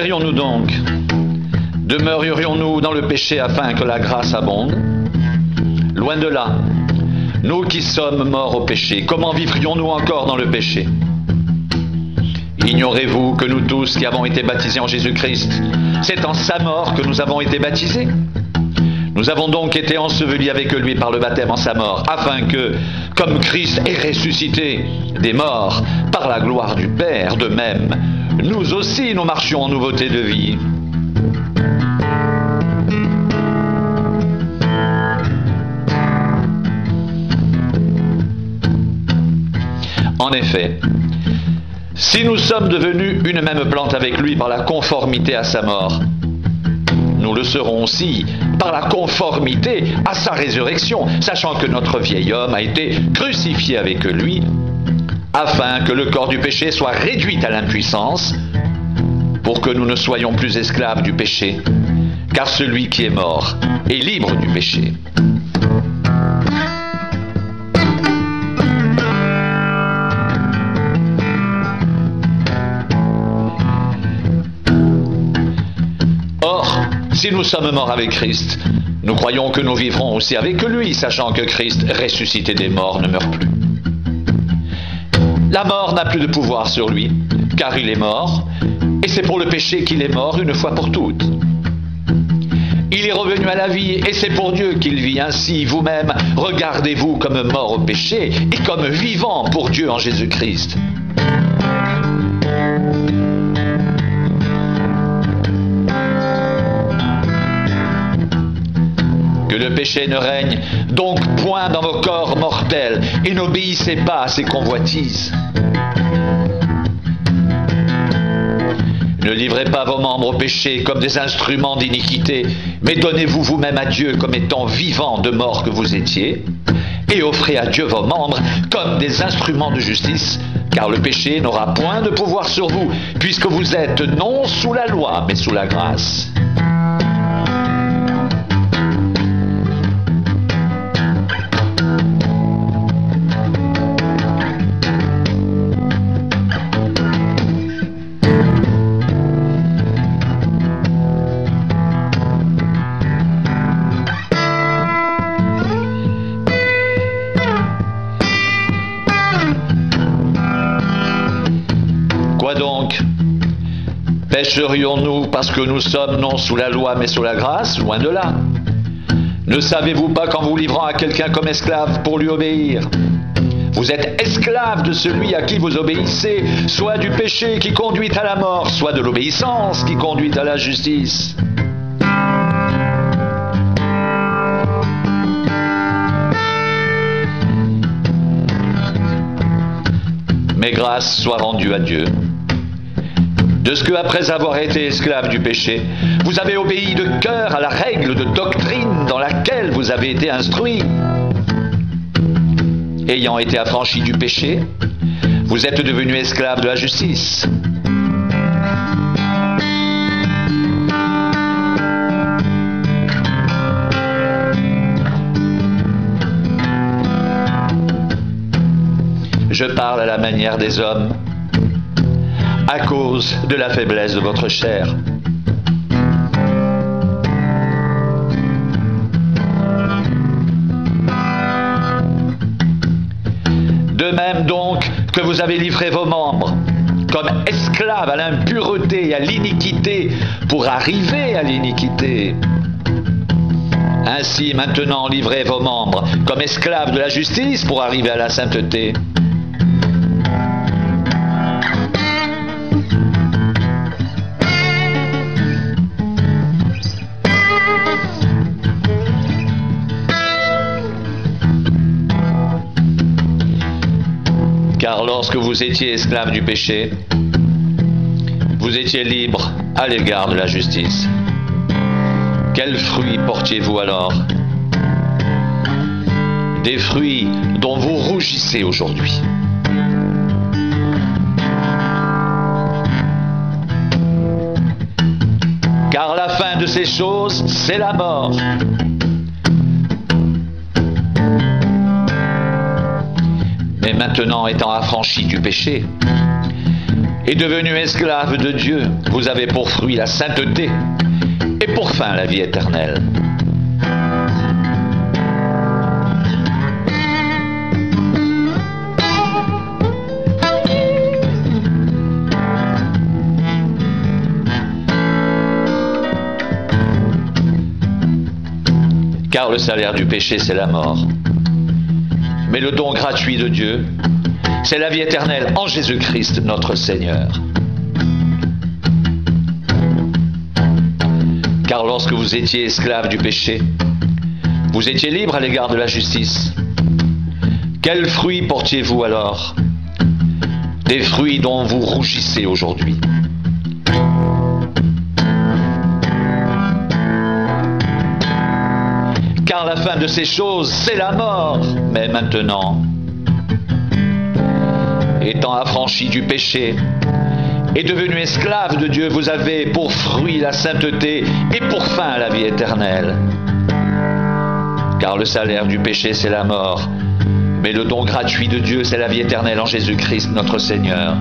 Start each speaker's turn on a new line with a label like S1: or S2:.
S1: dirions-nous donc? Demeurerions-nous dans le péché afin que la grâce abonde? Loin de là. Nous qui sommes morts au péché, comment vivrions-nous encore dans le péché? Ignorez-vous que nous tous qui avons été baptisés en Jésus-Christ, c'est en sa mort que nous avons été baptisés? Nous avons donc été ensevelis avec lui par le baptême en sa mort, afin que, comme Christ est ressuscité des morts par la gloire du Père, de même, nous aussi nous marchions en nouveauté de vie. En effet, si nous sommes devenus une même plante avec lui par la conformité à sa mort, nous le serons aussi par la conformité à sa résurrection, sachant que notre vieil homme a été crucifié avec lui, afin que le corps du péché soit réduit à l'impuissance, pour que nous ne soyons plus esclaves du péché, car celui qui est mort est libre du péché. Si nous sommes morts avec Christ, nous croyons que nous vivrons aussi avec lui, sachant que Christ, ressuscité des morts, ne meurt plus. La mort n'a plus de pouvoir sur lui, car il est mort, et c'est pour le péché qu'il est mort une fois pour toutes. Il est revenu à la vie, et c'est pour Dieu qu'il vit. Ainsi, vous-même, regardez-vous comme mort au péché, et comme vivant pour Dieu en Jésus-Christ. Que le péché ne règne donc point dans vos corps mortels, et n'obéissez pas à ses convoitises. Ne livrez pas vos membres au péché comme des instruments d'iniquité, mais donnez-vous vous-même à Dieu comme étant vivants de mort que vous étiez, et offrez à Dieu vos membres comme des instruments de justice, car le péché n'aura point de pouvoir sur vous, puisque vous êtes non sous la loi, mais sous la grâce. Donc, pécherions-nous parce que nous sommes non sous la loi mais sous la grâce? Loin de là. Ne savez-vous pas qu'en vous livrant à quelqu'un comme esclave pour lui obéir, vous êtes esclave de celui à qui vous obéissez, soit du péché qui conduit à la mort, soit de l'obéissance qui conduit à la justice? Mais grâce soit rendue à Dieu, de ce que, après avoir été esclave du péché, vous avez obéi de cœur à la règle de doctrine dans laquelle vous avez été instruits. Ayant été affranchis du péché, vous êtes devenus esclaves de la justice. Je parle à la manière des hommes, à cause de la faiblesse de votre chair. De même donc que vous avez livré vos membres comme esclaves à l'impureté et à l'iniquité pour arriver à l'iniquité, ainsi maintenant livrez vos membres comme esclaves de la justice pour arriver à la sainteté. Car lorsque vous étiez esclaves du péché, vous étiez libres à l'égard de la justice. Quels fruits portiez-vous alors? Des fruits dont vous rougissez aujourd'hui. Car la fin de ces choses, c'est la mort. Mais maintenant étant affranchis du péché, et devenus esclaves de Dieu, vous avez pour fruit la sainteté et pour fin la vie éternelle. Car le salaire du péché, c'est la mort. Mais le don gratuit de Dieu, c'est la vie éternelle en Jésus-Christ, notre Seigneur. Car lorsque vous étiez esclaves du péché, vous étiez libres à l'égard de la justice. Quels fruits portiez-vous alors? Des fruits dont vous rougissez aujourd'hui. Car la fin de ces choses, c'est la mort. Mais maintenant, étant affranchis du péché et devenus esclaves de Dieu, vous avez pour fruit la sainteté et pour fin la vie éternelle. Car le salaire du péché, c'est la mort, mais le don gratuit de Dieu, c'est la vie éternelle en Jésus-Christ, notre Seigneur.